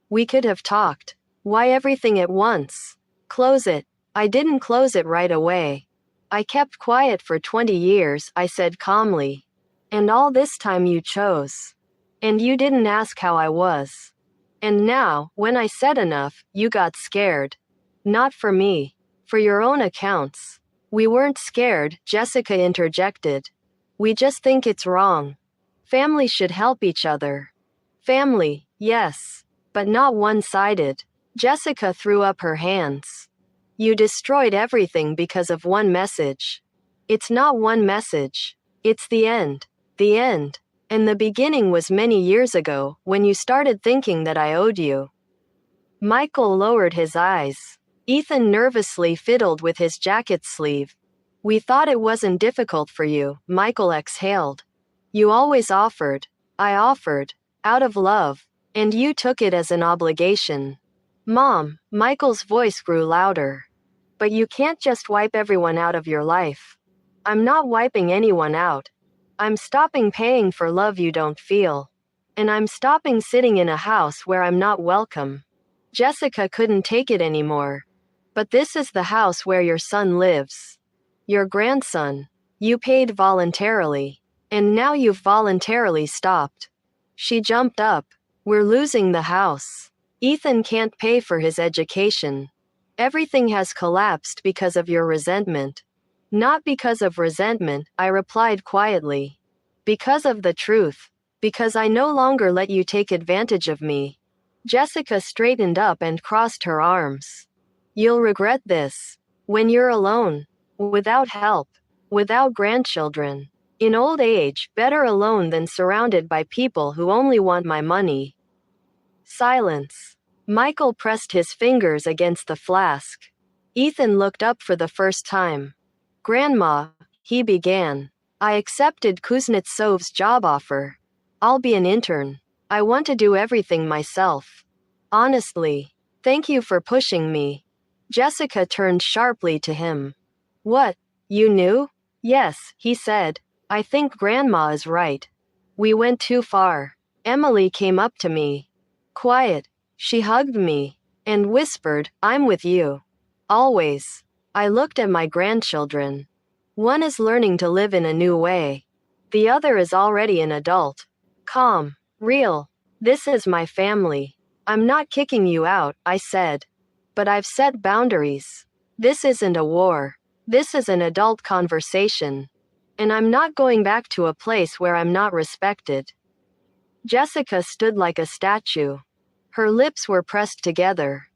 We could have talked. Why everything at once? Close it. I didn't close it right away. I kept quiet for 20 years, I said calmly. And all this time you chose. And you didn't ask how I was. And now, when I said enough, you got scared. Not for me. For your own accounts. We weren't scared, Jessica interjected. We just think it's wrong. Family should help each other. Family, yes. But not one-sided. Jessica threw up her hands. You destroyed everything because of one message. It's not one message. It's the end. The end. And the beginning was many years ago, when you started thinking that I owed you. Michael lowered his eyes. Ethan nervously fiddled with his jacket sleeve. We thought it wasn't difficult for you, Michael exhaled. You always offered. I offered. Out of love. And you took it as an obligation. Mom, Michael's voice grew louder. But you can't just wipe everyone out of your life. I'm not wiping anyone out. I'm stopping paying for love you don't feel. And I'm stopping sitting in a house where I'm not welcome. Jessica couldn't take it anymore. But this is the house where your son lives. Your grandson. You paid voluntarily. And now you've voluntarily stopped. She jumped up. We're losing the house. Ethan can't pay for his education. Everything has collapsed because of your resentment. Not because of resentment, I replied quietly. Because of the truth. Because I no longer let you take advantage of me. Jessica straightened up and crossed her arms. You'll regret this. When you're alone. Without help. Without grandchildren. In old age, better alone than surrounded by people who only want my money. Silence. Michael pressed his fingers against the flask. Ethan looked up for the first time. Grandma, he began. I accepted Kuznetsov's job offer. I'll be an intern. I want to do everything myself. Honestly. Thank you for pushing me. Jessica turned sharply to him. What? You knew? Yes, he said. I think Grandma is right. We went too far. Emily came up to me. Quiet. She hugged me. And whispered, I'm with you. Always. I looked at my grandchildren. One is learning to live in a new way. The other is already an adult. Calm. Real. This is my family. I'm not kicking you out, I said. But I've set boundaries. This isn't a war. This is an adult conversation. And I'm not going back to a place where I'm not respected. Jessica stood like a statue. Her lips were pressed together.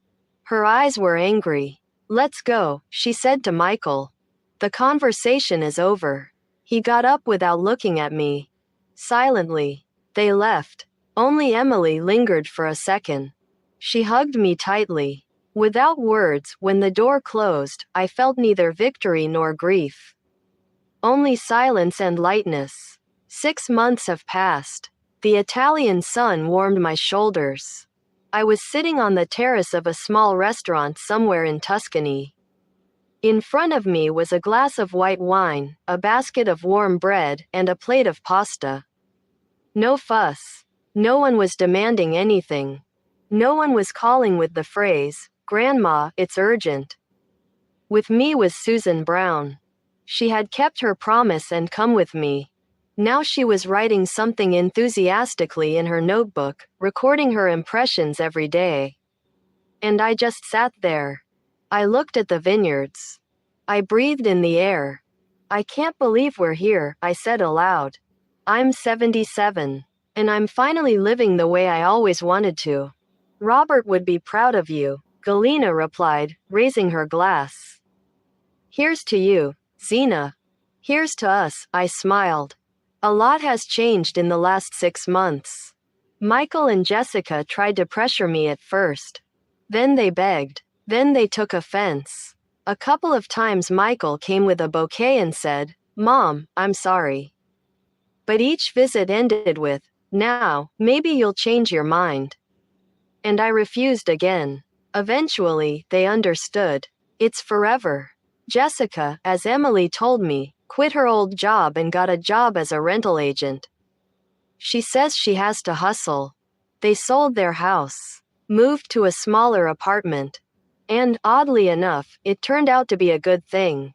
Her eyes were angry. Let's go, she said to Michael. The conversation is over. He got up without looking at me. Silently. They left. Only Emily lingered for a second. She hugged me tightly. Without words, when the door closed, I felt neither victory nor grief. Only silence and lightness. 6 months have passed. The Italian sun warmed my shoulders. I was sitting on the terrace of a small restaurant somewhere in Tuscany. In front of me was a glass of white wine, a basket of warm bread, and a plate of pasta. No fuss. No one was demanding anything. No one was calling with the phrase, Grandma, it's urgent. With me was Susan Brown. She had kept her promise and come with me. Now she was writing something enthusiastically in her notebook, recording her impressions every day. And I just sat there. I looked at the vineyards. I breathed in the air. I can't believe we're here, I said aloud. I'm 77. And I'm finally living the way I always wanted to. Robert would be proud of you, Galina replied, raising her glass. Here's to you, Zena. Here's to us, I smiled. A lot has changed in the last 6 months. Michael and Jessica tried to pressure me at first. Then they begged. Then they took offense. A couple of times Michael came with a bouquet and said, "Mom, I'm sorry." But each visit ended with, "Now, maybe you'll change your mind." And I refused again. Eventually, they understood. It's forever. Jessica, as Emily told me, quit her old job and got a job as a rental agent. She says she has to hustle. They sold their house, moved to a smaller apartment. And, oddly enough, it turned out to be a good thing.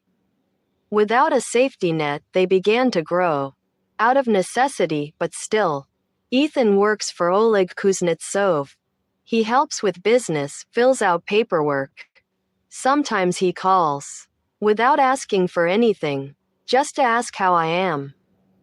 Without a safety net, they began to grow. Out of necessity, but still. Ethan works for Oleg Kuznetsov. He helps with business, fills out paperwork. Sometimes he calls. Without asking for anything. Just to ask how I am.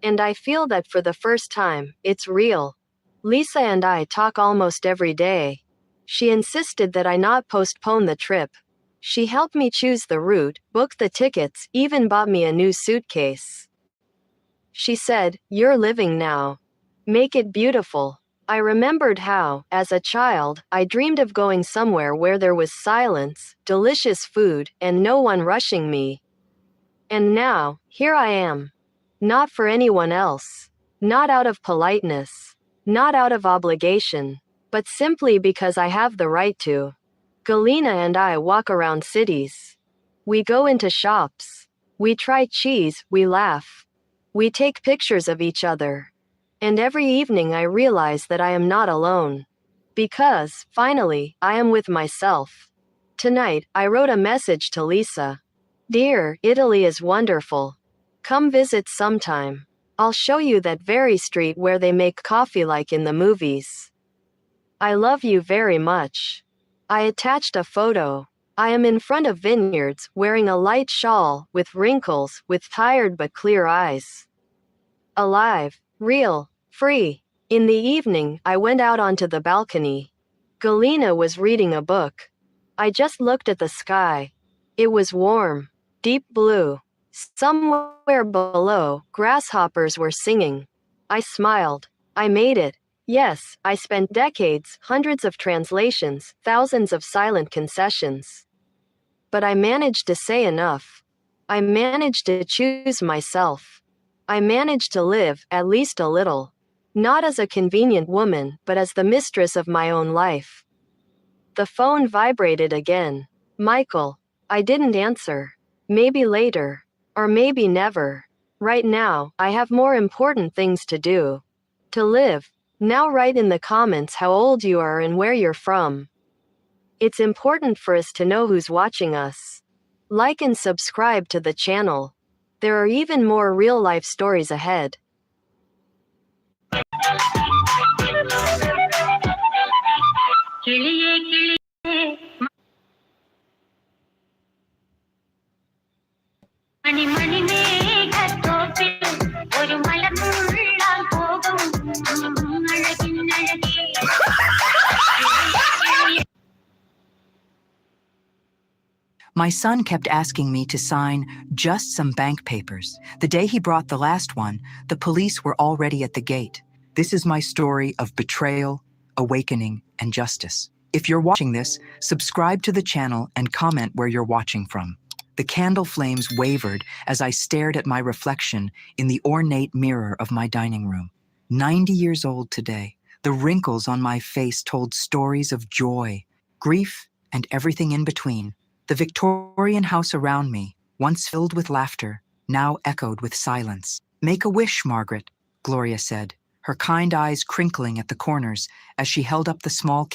And I feel that for the first time, it's real. Lisa and I talk almost every day. She insisted that I not postpone the trip. She helped me choose the route, booked the tickets, even bought me a new suitcase. She said, "You're living now. Make it beautiful." I remembered how, as a child, I dreamed of going somewhere where there was silence, delicious food, and no one rushing me. And now, here I am. Not for anyone else. Not out of politeness. Not out of obligation. But simply because I have the right to. Galina and I walk around cities. We go into shops. We try cheese, we laugh. We take pictures of each other. And every evening I realize that I am not alone. Because, finally, I am with myself. Tonight, I wrote a message to Lisa. "Dear, Italy is wonderful. Come visit sometime. I'll show you that very street where they make coffee like in the movies. I love you very much." I attached a photo. I am in front of vineyards, wearing a light shawl, with wrinkles, with tired but clear eyes. Alive, real, free. In the evening, I went out onto the balcony. Galina was reading a book. I just looked at the sky. It was warm, deep blue. Somewhere below, grasshoppers were singing. I smiled. I made it. Yes, I spent decades, hundreds of translations, thousands of silent concessions. But I managed to say enough. I managed to choose myself. I managed to live, at least a little. Not as a convenient woman, but as the mistress of my own life. The phone vibrated again. Michael. I didn't answer. Maybe later. Or maybe never. Right now, I have more important things to do. To live. Now write in the comments how old you are and where you're from. It's important for us to know who's watching us. Like and subscribe to the channel. There are even more real-life stories ahead. My son kept asking me to sign just some bank papers. The day he brought the last one, the police were already at the gate. This is my story of betrayal, awakening, and justice. If you're watching this, subscribe to the channel and comment where you're watching from. The candle flames wavered as I stared at my reflection in the ornate mirror of my dining room. 90 years old today, the wrinkles on my face told stories of joy, grief, and everything in between. The Victorian house around me, once filled with laughter, now echoed with silence. "Make a wish, Margaret," Gloria said, her kind eyes crinkling at the corners as she held up the small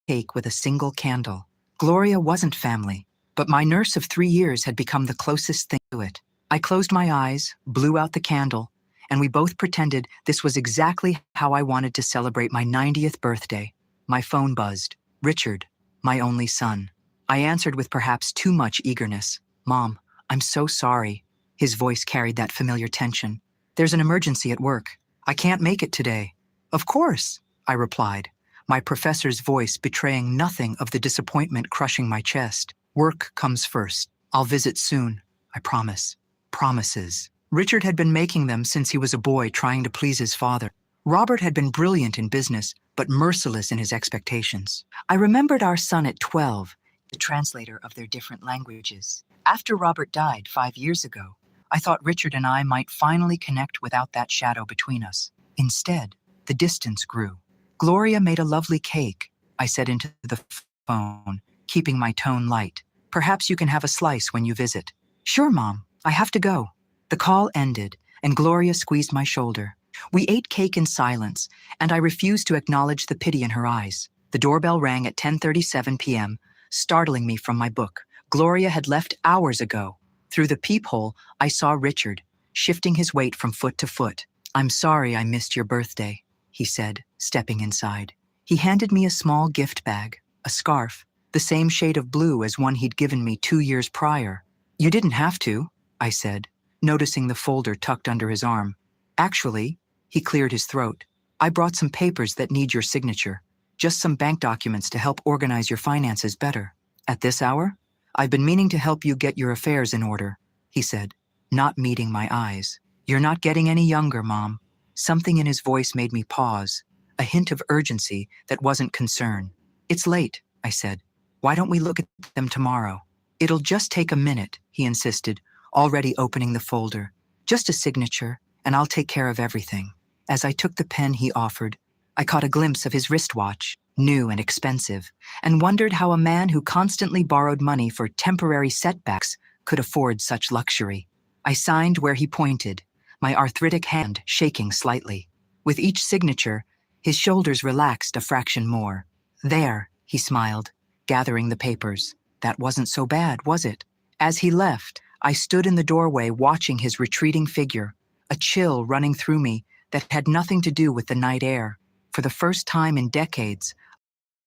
cake with a single candle. Gloria wasn't family, but my nurse of 3 years had become the closest thing to it. I closed my eyes, blew out the candle, and we both pretended this was exactly how I wanted to celebrate my 90th birthday. My phone buzzed. Richard, my only son. I answered with perhaps too much eagerness. "Mom, I'm so sorry." His voice carried that familiar tension. "There's an emergency at work. I can't make it today." "Of course," I replied, my professor's voice betraying nothing of the disappointment crushing my chest. "Work comes first. I'll visit soon, I promise." Promises. Richard had been making them since he was a boy trying to please his father. Robert had been brilliant in business, but merciless in his expectations. I remembered our son at 12, the translator of their different languages. After Robert died 5 years ago, I thought Richard and I might finally connect without that shadow between us. Instead, the distance grew. Gloria made a lovely cake, I said into the phone, keeping my tone light. Perhaps you can have a slice when you visit. Sure, Mom. I have to go. The call ended, and Gloria squeezed my shoulder. We ate cake in silence, and I refused to acknowledge the pity in her eyes. The doorbell rang at 10:37 p.m., startling me from my book. Gloria had left hours ago. Through the peephole, I saw Richard, shifting his weight from foot to foot. I'm sorry I missed your birthday, he said, stepping inside. He handed me a small gift bag, a scarf, the same shade of blue as one he'd given me 2 years prior. You didn't have to, I said, noticing the folder tucked under his arm. Actually, he cleared his throat. I brought some papers that need your signature, just some bank documents to help organize your finances better. At this hour? I've been meaning to help you get your affairs in order, he said, not meeting my eyes. You're not getting any younger, Mom. Something in his voice made me pause, a hint of urgency that wasn't concern. It's late, I said. Why don't we look at them tomorrow? It'll just take a minute, he insisted, already opening the folder. Just a signature, and I'll take care of everything. As I took the pen he offered, I caught a glimpse of his wristwatch, new and expensive, and wondered how a man who constantly borrowed money for temporary setbacks could afford such luxury. I signed where he pointed, my arthritic hand shaking slightly. With each signature, his shoulders relaxed a fraction more. There, he smiled, gathering the papers. That wasn't so bad, was it? As he left, I stood in the doorway watching his retreating figure, a chill running through me that had nothing to do with the night air. For the first time in decades,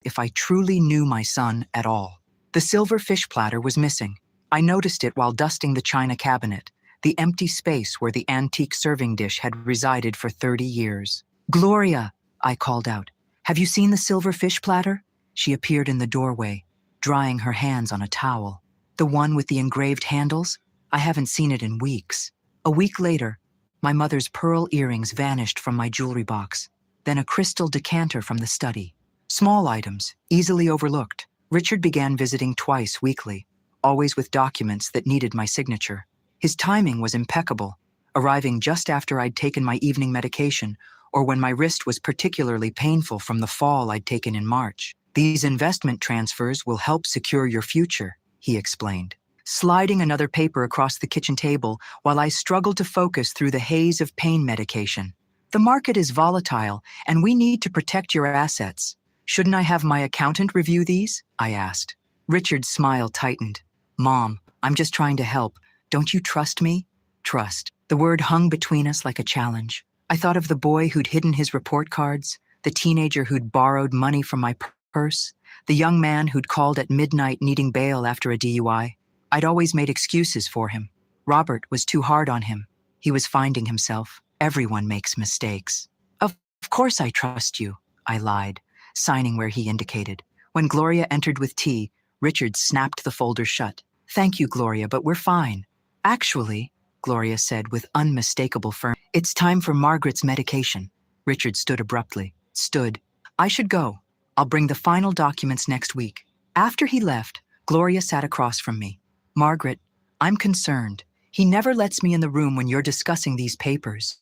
if I truly knew my son at all. The silver fish platter was missing. I noticed it while dusting the china cabinet, the empty space where the antique serving dish had resided for 30 years. Gloria, I called out. Have you seen the silver fish platter? She appeared in the doorway, drying her hands on a towel. The one with the engraved handles? I haven't seen it in weeks. A week later, my mother's pearl earrings vanished from my jewelry box, then a crystal decanter from the study. Small items, easily overlooked. Richard began visiting twice weekly, always with documents that needed my signature. His timing was impeccable, arriving just after I'd taken my evening medication or when my wrist was particularly painful from the fall I'd taken in March. These investment transfers will help secure your future, he explained, sliding another paper across the kitchen table while I struggled to focus through the haze of pain medication. The market is volatile, and we need to protect your assets. Shouldn't I have my accountant review these? I asked. Richard's smile tightened. Mom, I'm just trying to help. Don't you trust me? Trust. The word hung between us like a challenge. I thought of the boy who'd hidden his report cards, the teenager who'd borrowed money from my purse, the young man who'd called at midnight needing bail after a DUI. I'd always made excuses for him. Robert was too hard on him. He was finding himself. Everyone makes mistakes. Of course I trust you, I lied, signing where he indicated. When Gloria entered with tea, Richard snapped the folder shut. Thank you, Gloria, but we're fine. Actually, Gloria said with unmistakable firmness, it's time for Margaret's medication. Richard stood abruptly. I should go. I'll bring the final documents next week. After he left, Gloria sat across from me. Margaret, I'm concerned. He never lets me in the room when you're discussing these papers.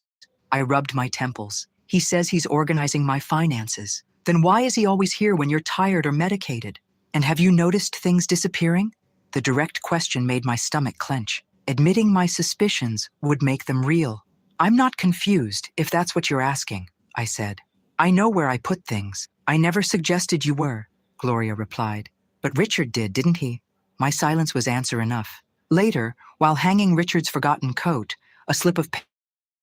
I rubbed my temples. He says he's organizing my finances. Then why is he always here when you're tired or medicated? And have you noticed things disappearing? The direct question made my stomach clench. Admitting my suspicions would make them real. I'm not confused, if that's what you're asking, I said. I know where I put things. I never suggested you were, Gloria replied. But Richard did, didn't he? My silence was answer enough. Later, while hanging Richard's forgotten coat, a slip of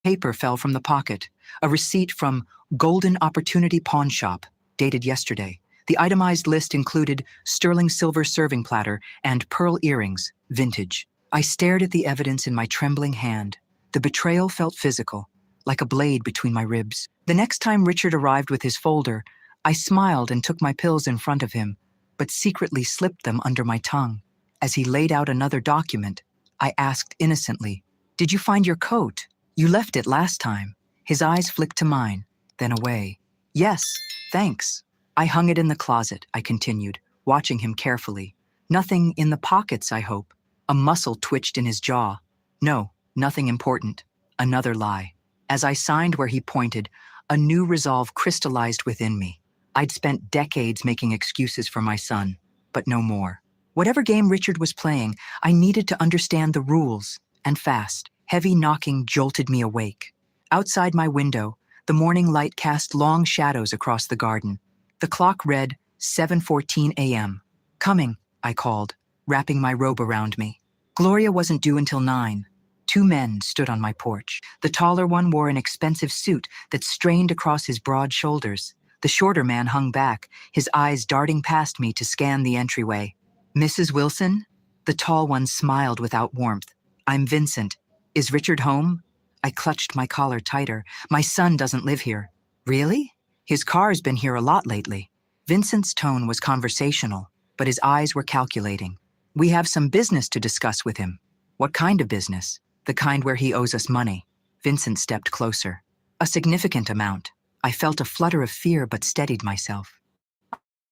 paper fell from the pocket, a receipt from Golden Opportunity Pawn Shop, dated yesterday. The itemized list included sterling silver serving platter and pearl earrings, vintage. I stared at the evidence in my trembling hand. The betrayal felt physical, like a blade between my ribs. The next time Richard arrived with his folder, I smiled and took my pills in front of him, but secretly slipped them under my tongue. As he laid out another document, I asked innocently, Did you find your coat? You left it last time. His eyes flicked to mine, then away. Yes, thanks. I hung it in the closet, I continued, watching him carefully. Nothing in the pockets, I hope. A muscle twitched in his jaw. No, nothing important. Another lie. As I signed where he pointed, a new resolve crystallized within me. I'd spent decades making excuses for my son, but no more. Whatever game Richard was playing, I needed to understand the rules, and fast. Heavy knocking jolted me awake. Outside my window, the morning light cast long shadows across the garden. The clock read 7:14 a.m. Coming, I called, wrapping my robe around me. Gloria wasn't due until 9. 2 men stood on my porch. The taller one wore an expensive suit that strained across his broad shoulders. The shorter man hung back, his eyes darting past me to scan the entryway. Mrs. Wilson? The tall one smiled without warmth. I'm Vincent. Is Richard home? I clutched my collar tighter. My son doesn't live here. Really? His car's been here a lot lately. Vincent's tone was conversational, but his eyes were calculating. We have some business to discuss with him. What kind of business? The kind where he owes us money. Vincent stepped closer. A significant amount. I felt a flutter of fear but steadied myself.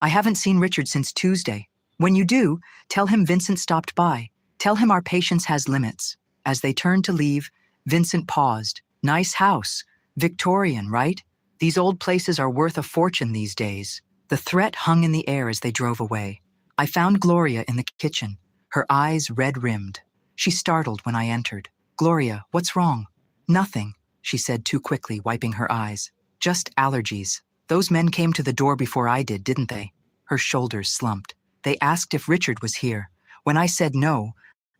I haven't seen Richard since Tuesday. When you do, tell him Vincent stopped by. Tell him our patience has limits. As they turned to leave, Vincent paused. Nice house. Victorian, right? These old places are worth a fortune these days. The threat hung in the air as they drove away. I found Gloria in the kitchen, her eyes red-rimmed. She startled when I entered. Gloria, what's wrong? Nothing, she said too quickly, wiping her eyes. Just allergies. Those men came to the door before I did, didn't they? Her shoulders slumped. They asked if Richard was here. When I said no,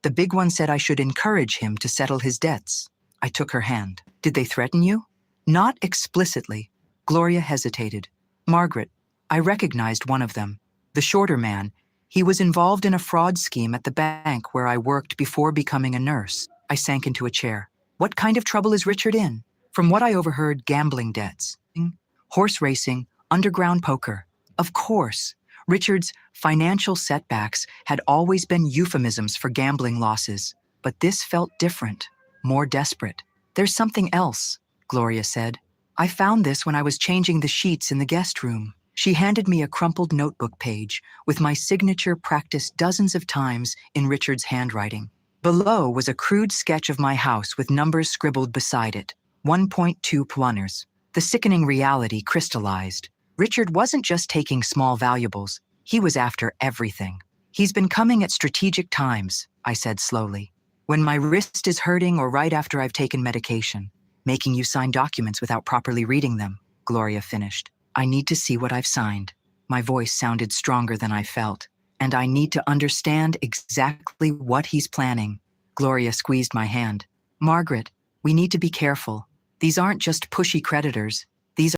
the big one said I should encourage him to settle his debts. I took her hand. Did they threaten you? Not explicitly. Gloria hesitated. Margaret, I recognized one of them. The shorter man. He was involved in a fraud scheme at the bank where I worked before becoming a nurse. I sank into a chair. What kind of trouble is Richard in? From what I overheard, gambling debts. Horse racing, underground poker. Of course. Richard's financial setbacks had always been euphemisms for gambling losses, but this felt different, more desperate. There's something else, Gloria said. I found this when I was changing the sheets in the guest room. She handed me a crumpled notebook page with my signature practiced dozens of times in Richard's handwriting. Below was a crude sketch of my house with numbers scribbled beside it. 1.2 pwanners. The sickening reality crystallized. Richard wasn't just taking small valuables. He was after everything. He's been coming at strategic times, I said slowly. When my wrist is hurting or right after I've taken medication. Making you sign documents without properly reading them, Gloria finished. I need to see what I've signed. My voice sounded stronger than I felt. And I need to understand exactly what he's planning. Gloria squeezed my hand. Margaret, we need to be careful. These aren't just pushy creditors.